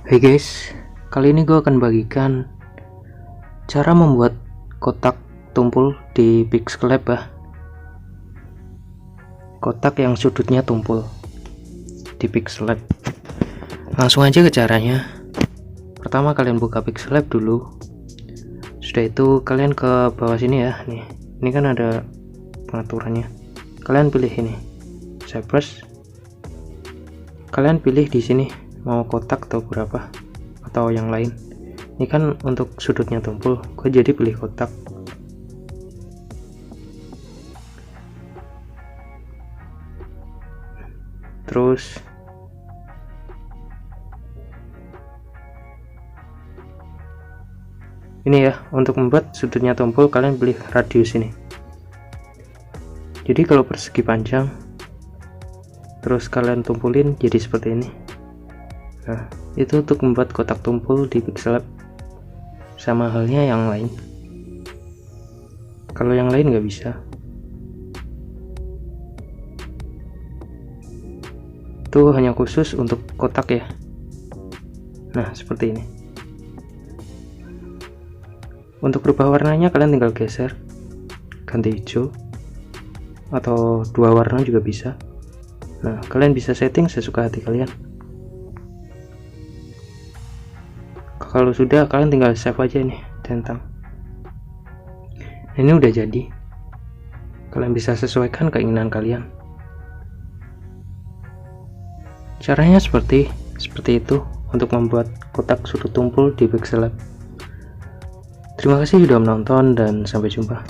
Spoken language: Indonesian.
Hey guys, kali ini gue akan bagikan cara membuat kotak tumpul di Pixlab ya. Kotak yang sudutnya tumpul di Pixlab. Langsung aja ke caranya. Pertama kalian buka Pixlab dulu. Sudah itu kalian ke bawah sini ya. Nih, ini kan ada pengaturannya. Kalian pilih ini, Cypress. Kalian pilih di sini mau kotak atau berapa atau yang lain. Ini kan untuk sudutnya tumpul, gue jadi pilih kotak. Terus ini ya, untuk membuat sudutnya tumpul kalian pilih radius ini. Jadi kalau persegi panjang terus kalian tumpulin jadi seperti ini. Nah, itu untuk membuat kotak tumpul di Pixlab. Sama halnya yang lain. Kalau yang lain nggak bisa. Itu hanya khusus untuk kotak ya. Nah, seperti ini. Untuk berubah warnanya kalian tinggal geser, ganti hijau, atau dua warna juga bisa. Nah, kalian bisa setting sesuka hati kalian. Kalau sudah, kalian tinggal save aja nih, centang. Ini udah jadi. Kalian bisa sesuaikan keinginan kalian. Caranya seperti itu untuk membuat kotak sudut tumpul di Pixlab. Terima kasih sudah menonton dan sampai jumpa.